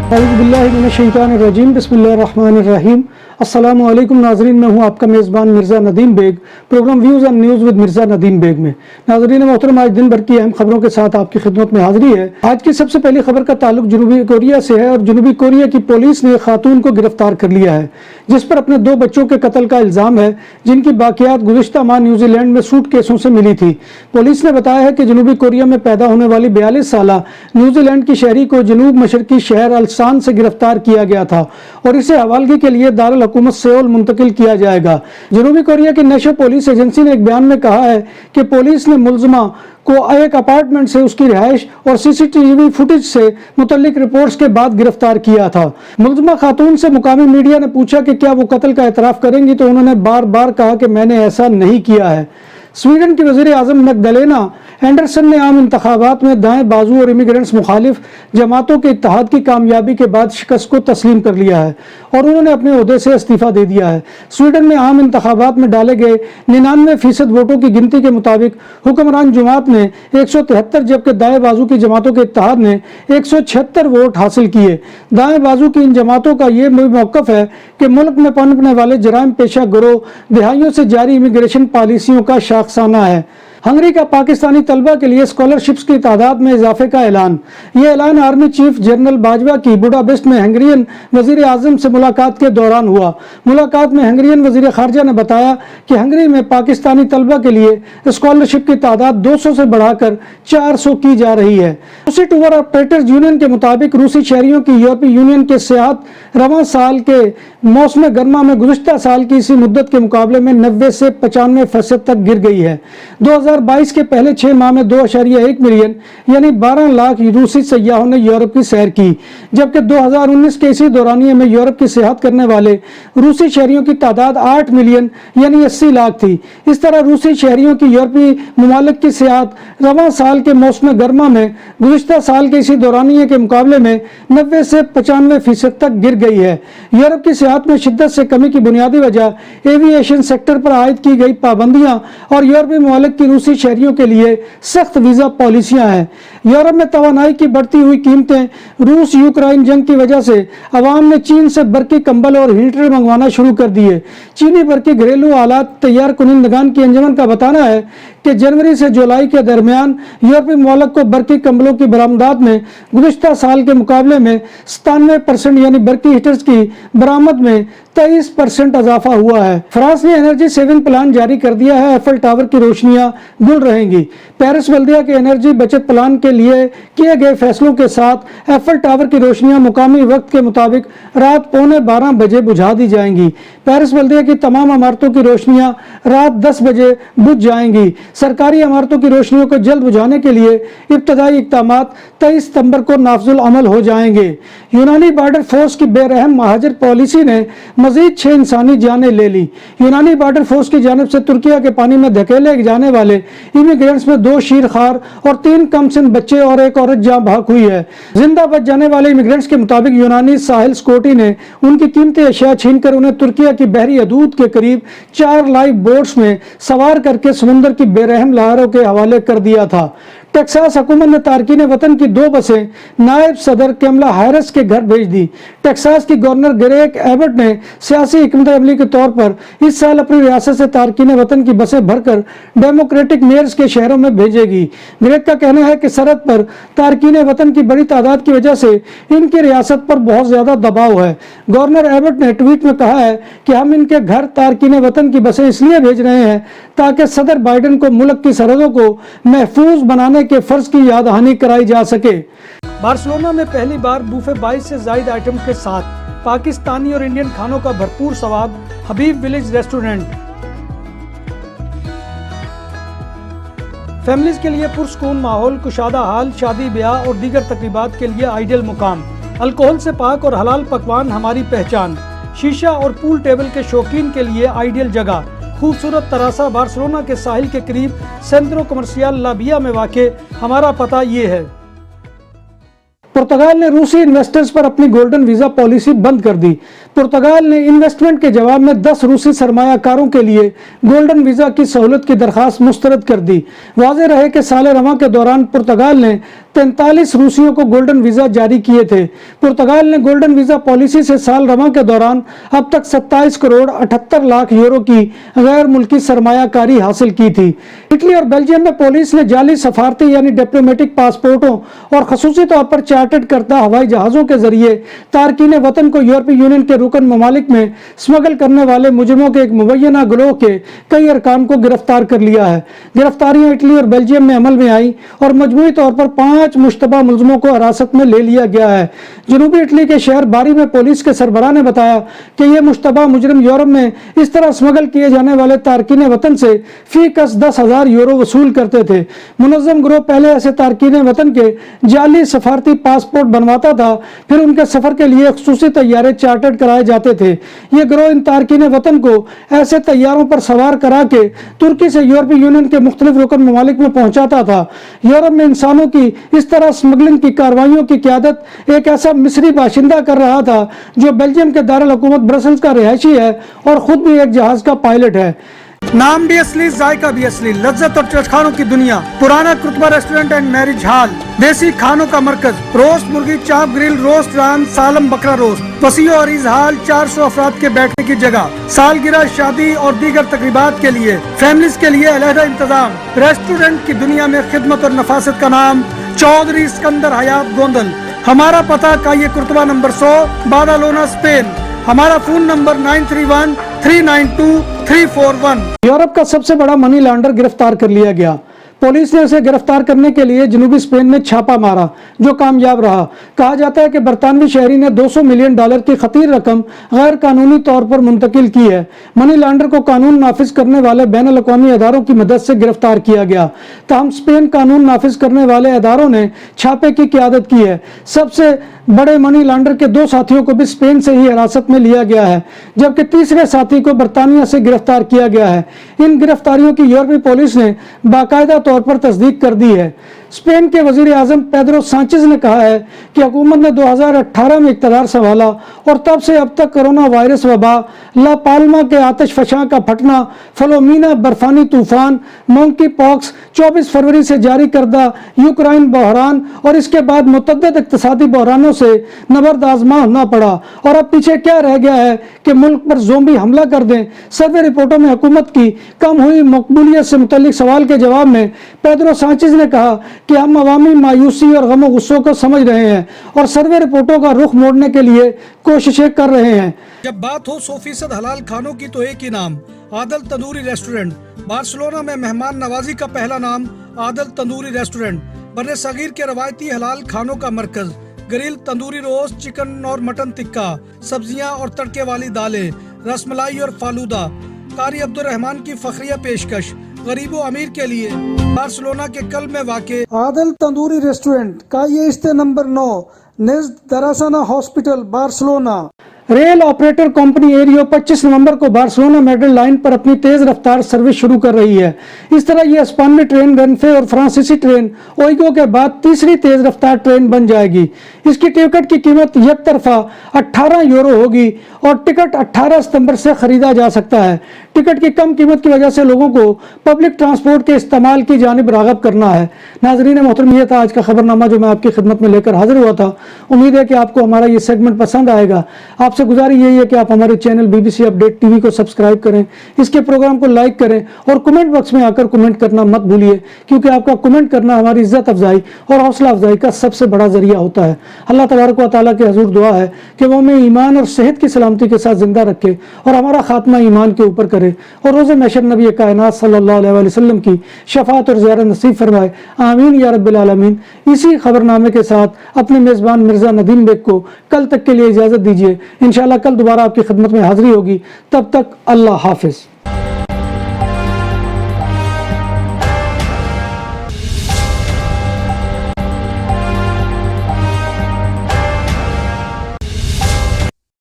औज़ुबिल्लाहिमिनश्शैतानिर्रजीम बिस्मिल्लाहिर्रहमानिर्रहीम। अस्सलामु अलैकुम नाज़रीन, मैं हूँ आपका मेज़बान Mirza Nadeem Baig, program views and news with Mirza Nadeem Baig में। नाज़रीन मोहतरम, आज दिन भर की अहम खबरों के साथ आपकी खिदमत में हाज़िरी है। आज की सबसे पहली खबर का ताल्लुक जनूबी कोरिया से है और जनूबी कोरिया की पुलिस ने खातून को गिरफ्तार कर लिया है जिस पर अपने 2 बच्चों के कत्ल का इल्ज़ाम है, जिनकी बाकियात गुज़िश्ता माह न्यूजीलैंड में सूटकेसों से मिली थी। पुलिस ने बताया है कि जनूबी कोरिया में पैदा होने वाली 42 साला न्यूजीलैंड की शहरी को जनूब मशरकी शहर अल्सान से गिरफ्तार किया गया था और इसे हवालगी के लिए दारुल हुकूमत सेउल मुंतकिल किया जाएगा। जनूबी कोरिया की नेशनल पुलिस एजेंसी ने एक बयान में कहा है कि पुलिस ने मुलजमा को एक अपार्टमेंट से उसकी रिहाइश और सीसीटीवी फुटेज से मुतल्लिक रिपोर्ट्स के बाद गिरफ्तार किया था। मुलजमा खातून से मुकामी मीडिया ने पूछा कि क्या वो कत्ल का एतराफ़ करेंगी, तो उन्होंने बार बार कहा कि मैंने ऐसा नहीं किया है। स्वीडन की वज़ीर आज़म मैग्डलेना एंडरसन ने आम इंतखाबात में दाएं बाजू और इमिग्रेंट्स मुखालिफ जमातों के इत्तेहाद की कामयाबी के बाद शिकस्त को तस्लीम कर लिया है और उन्होंने अपने ओहदे से इस्तीफा दे दिया है। स्वीडन में आम इंतखाबात में डाले गए 99% वोटों की गिनती के मुताबिक हुक्मरान जमात ने 173 जबकि दाएं बाजू की जमातों के इत्तेहाद ने 176 वोट हासिल किए। दाएं बाजू की इन जमातों का ये मौक़िफ़ है कि मुल्क में पनपने वाले जराइम पेशा गिरोह दिहाइयों से जारी इमिग्रेशन पॉलिसियों का शाखसाना है। हंगरी का पाकिस्तानी तलबा के लिए स्कॉलरशिप्स की तादाद में इजाफे का ऐलान। ये ऐलान आर्मी चीफ जनरल बाजवा की बुडापेस्ट में हंगरियन वजीर आजम से मुलाकात के दौरान हुआ। मुलाकात में हंगरियन वजीर खारजा ने बताया कि हंगरी में पाकिस्तानी तलबा के लिए स्कॉलरशिप की तादाद 200 से बढ़ाकर 400 की जा रही है। रूसी टूर ऑपरेटर्स यूनियन के मुताबिक रूसी शहरियों की यूरोपीय यूनियन के सियाहत रवां साल के मौसम गर्मा में गुज़िश्ता साल की इसी मुद्दत के मुकाबले में 90 से 95% तक गिर गई है। 2022 के पहले 6 माह में 2.1 मिलियन यानी 12 लाख रूसी सयाहों ने यूरोप की सैर की, जबकि 2019 के इसी दौरानिये में यूरोप की सियाहत करने वाले रूसी शहरियों की तादाद 8 मिलियन यानी 80 लाख थी। इस तरह रूसी शहरियों की यूरोपीय ममालिक की सियाहत रवां साल के मौसम गर्मा में गुज़िश्ता साल के इसी दौरानिये के मुकाबले में 90 से 95% तक गिर गई है। यूरोप की सियाहत में शिद्दत से कमी की बुनियादी वजह एविएशन सेक्टर पर आयद की गई पाबंदियां और यूरोपीय ममालिक की रूसी शहरियों के लिए सख्त वीजा पॉलिसियां हैं। यूरोप में तवानाई की बढ़ती हुई कीमतें, रूस यूक्रेन जंग की वजह से अवाम ने चीन से बरकी कंबल और हीटर मंगवाना शुरू कर दिए। चीनी बरकी घरेलू आलात तैयार कुनिंदगान की अंजुमन का बताना है कि जनवरी से जुलाई के दरमियान यूरोपीय ममालिक को बरकी कंबलों की बरामदात में गुज़िश्ता साल के मुकाबले में 97% यानी बरकी हीटर्स की बरामद में 23% इजाफा हुआ है। फ्रांस ने एनर्जी सेविंग प्लान जारी कर दिया है। एफएल टावर की रोशनियां गुल रहेंगी। पेरिस बल्दिया के एनर्जी बचत प्लान के लिए किए गए फैसलों के साथ एफएल टावर की रोशनियां मुकामी वक्त के मुताबिक रात 11:15 बजे बुझा दी जाएंगी। पेरिस बल्दिया की तमाम इमारतों की रोशनियां रात 10 बजे बुझ जाएंगी। सरकारी इमारतों की रोशनियों को जल्द बुझाने के लिए इब्तदाई इक़दामात 23 सितंबर को नाफजुल अमल हो जाएंगे। यूनानी बॉर्डर फोर्स की बेरहम महाजर पॉलिसी ने मजीद 6 इंसानी जानें ले ली। यूनानी बॉर्डर फोर्स की जानिब से तुर्किया के पानी में धकेले जाने वाले इमिग्रेंट्स में 2 शीरखार और 3 कमसिन बच्चे और एक औरत जाँ भाग हुई है। जिंदा बच जाने वाले इमिग्रेंट्स के मुताबिक यूनानी साहिल सिक्योरिटी ने उनकी कीमती अशिया छीनकर उन्हें तुर्किया की बहरी हदूद के करीब 4 लाइव बोट्स में सवार करके समुद्र की बेरहम लहरों के हवाले कर दिया था। टेक्सास हुकूमत ने तारकीन वतन की 2 बसें नायब सदर कमला हैरिस के घर भेज दी। टेक्सास की गवर्नर ग्रेग एबट ने सियासी हिकमत अमली के तौर पर इस साल अपनी रियासत से तारकीन वतन की बसें भरकर डेमोक्रेटिक मेयर्स के शहरों में भेजेगी। ग्रेग का कहना है कि सरहद पर तारकीन वतन की बड़ी तादाद की वजह से इनकी रियासत पर बहुत ज्यादा दबाव है। गवर्नर एबट ने ट्वीट में कहा है कि हम इनके घर तारकीन वतन की बसें इसलिए भेज रहे हैं ताकि सदर बाइडेन को मुल्क की सरहदों को महफूज बनाने के फर्ज की याद दहानी कराई जा सके। बार्सिलोना में पहली बार बूफे 22 से ज्यादा आइटम के साथ पाकिस्तानी और इंडियन खानों का भरपूर स्वाद हबीब विलेज रेस्टोरेंट। फैमिलीज के लिए पुरसकून माहौल, कुशादा हाल, शादी ब्याह और दीगर तकरीबात के लिए आइडियल मुकाम। अल्कोहल से पाक और हलाल पकवान हमारी पहचान। शीशा और पूल टेबल के शौकीन के लिए आइडियल जगह। खूबसूरत तरासा बार्सिलोना के साहिल के करीब सेंट्रो कमर्शियल लाबिया में वाक़े। हमारा पता ये है। पुर्तगाल ने रूसी इन्वेस्टर्स पर अपनी गोल्डन वीज़ा पॉलिसी बंद कर दी। पुर्तगाल ने इन्वेस्टमेंट के जवाब में 10 रूसी सरमायाकारों के लिए गोल्डन वीज़ा की सहूलत की दरख्वास्त मुस्तरद कर दी। वाज़ेह रहे कि साल रवां के दौरान पुर्तगाल ने 43 रूसियों को गोल्डन वीजा जारी किए थे। पुर्तगाल ने गोल्डन वीजा पॉलिसी से साल रमा के दौरान अब तक 27 करोड़ 78 लाख यूरो की गैर मुल्की सरमायाकारी हासिल की थी। इटली और बेल्जियम में पुलिस ने जाली सफारती यानी डिप्लोमेटिक पासपोर्टों और खसूसी तौर पर चार्टर्ड करता हवाई जहाजों के जरिए तारकीन वतन को यूरोपीय यूनियन के रुकन ममालिक में स्मगल करने वाले मुजरिमों के एक मुबैना गिरोह के कई अरकान को गिरफ्तार कर लिया है। गिरफ्तारियां इटली और बेल्जियम में अमल में आई और मजमूई तौर पर 5 मुश्तबा मुलजमों को हिरासत में ले लिया गया है। जनूबी इटली के शहर बारी में पुलिस के सरबराह ने बताया कि ये मुश्तबा मुजरिम यूरोप में इस तरह स्मगल किए जाने वाले तारकीन वतन से फी कस 10,000 यूरो वसूल करते थे। मुनज़्ज़म गिरोह पहले ऐसे तारकीन वतन के जाली सफारती पासपोर्ट बनवाता था, फिर उनके सफर के लिए खुसूसी तैयारे चार्टर्ड कराए जाते थे। ये गिरोह इन तारकीन वतन को ऐसे तैयारों पर सवार करा के तुर्की से यूरोपीय यूनियन के मुख्तलिफ रुकन ममालिक में पहुंचाता था। यूरोप में इंसानों की इस तरह स्मगलिंग की कार्रवाइयों की क़यादत एक ऐसा मिस्री बाशिंदा कर रहा था जो बेल्जियम के दारुल हुकूमत ब्रसल्स का रिहायशी है और खुद भी एक जहाज का पायलट है। नाम भी असली, जायका भी असली, लज्जत और चटखानों की दुनिया, पुराना कुतबा रेस्टोरेंट एंड मैरिज हॉल, देसी खानों का मरकज, रोस्ट मुर्गी, चाप ग्रिल, रोस्ट रान, सालम बकरा रोस्ट, वसीओ अरीज हॉल, 400 अफराद के बैठने की जगह, सालगिरह, शादी और दीगर तकरीबात के लिए, फैमिलीज के लिए अलहदा इंतजाम। रेस्टोरेंट की दुनिया में खिदमत और नफासत का नाम चौधरी सिकंदर हयात गोंदल। हमारा पता काये कुर्तबा नंबर 100, बादालोना, स्पेन। हमारा फोन नंबर 9313923341। यूरोप का सबसे बड़ा मनी लॉन्डर गिरफ्तार कर लिया गया। पुलिस ने उसे गिरफ्तार करने के लिए जनूबी स्पेन में छापा मारा, जो कामयाब रहा। कहा जाता है कि बरतानवी शहरी ने $200 मिलियन की खतीर रकम गैर कानूनी तौर पर मुंतकिल की है। मनी लॉन्डर को कानून नाफिज करने वाले बैनुल अक़वामी अदारों की मदद से गिरफ्तार किया गया। ताहम स्पेन कानून नाफिज करने वाले अदारों ने छापे की क़यादत की है। सबसे बड़े मनी लॉन्डर के 2 साथियों को भी स्पेन से ही हिरासत में लिया गया है, जबकि तीसरे साथी को बरतानिया से गिरफ्तार किया गया है। इन गिरफ्तारियों की यूरोपीय पुलिस ने बाकायदा तौर पर तस्दीक कर दी है। स्पेन के वजीर आजम पेड्रो सांचेज ने कहा है कि हुकूमत ने 2018 में इक़्तिदार संभाला और तब से अब तक कोरोना वायरस वबा, ला पाल्मा के आतिश फशां का फटना, फिलोमिना बर्फानी तूफान, मंकी पॉक्स, 24 फरवरी से जारी करदा यूक्रेन बहरान और इसके बाद मुतअद्दिद इक़्तिसादी बहरानों से नबर्द आज़मा होना पड़ा। और अब पीछे क्या रह गया है कि मुल्क पर ज़ोंबी हमला कर दें। सर्वे रिपोर्टों में हुकूमत की कम हुई मकबूलियत से मुतल्लिक सवाल के जवाब में पेड्रो सांचेज ने कहा कि हम अवामी मायूसी और गम गुस्सों को समझ रहे हैं और सर्वे रिपोर्टों का रुख मोड़ने के लिए कोशिशें कर रहे हैं। जब बात हो 100% हलाल खानों की तो एक ही नाम, आदल तंदूरी रेस्टोरेंट। बार्सिलोना में मेहमान नवाजी का पहला नाम आदल तंदूरी रेस्टोरेंट। बर्रे सगीर के रवायती हलाल खानों का मरकज, ग्रिल, तंदूरी रोस्ट, चिकन और मटन टिक्का, सब्जियां और तड़के वाली दालें, रसमलाई और फालूदा। कारी अब्दुल रहमान की फखरिया पेशकश गरीबो अमीर के लिए। बार्सिलोना के कल्ब में वाक़े आदल तंदूरी रेस्टोरेंट का ये इस्ते नंबर 9 नेज़्द दरासाना hospital, Barcelona. Rail operator company Iryo 25 नवंबर को बार्सिलोना मेडल लाइन पर अपनी तेज रफ्तार सर्विस शुरू कर रही है। इस तरह ये स्पेनी ट्रेन रेनफे और फ्रांसीसी ट्रेन ओइगो के बाद तीसरी तेज रफ्तार ट्रेन बन जाएगी। इसकी टिकट की कीमत एक तरफा 18 यूरो होगी और टिकट 18 सितंबर से खरीदा जा सकता है। टिकट की कम कीमत की वजह से लोगों को पब्लिक ट्रांसपोर्ट के इस्तेमाल की जानिब राग़िब करना है। नाज़रीन मोहतरम, ये था आज का खबरनामा जो मैं आपकी खिदमत में लेकर हाजिर हुआ था। उम्मीद है कि आपको हमारा ये सेगमेंट पसंद आएगा। आपसे गुजारिश यही है कि आप हमारे चैनल BBC अपडेट TV को सब्सक्राइब करें, इसके प्रोग्राम को लाइक करें और कमेंट बॉक्स में आकर कमेंट करना मत भूलिए, क्योंकि आपका कमेंट करना हमारी इज्जत अफजाई और हौसला अफजाई का सबसे बड़ा जरिया होता है। अल्लाह तबारक व तआला के हुजूर दुआ है कि वो हमें ईमान और सेहत की सलामती के साथ जिंदा रखे और हमारा खात्मा ईमान के ऊपर करे और रोज़े महशर नबी कायनात सल्लल्लाहु अलैहि वसल्लम की शफाअत और ज़ियारत नसीब फरमाए। आमीन या रब्बिल आलमीन। इसी खबरनामे के साथ अपने मेज़बान मिर्ज़ा नदीम बेग को कल तक के लिए इजाज़त दीजिए। इंशाअल्लाह कल दोबारा आपकी खिदमत में हाजिरी होगी। तब तक अल्लाह हाफिज़।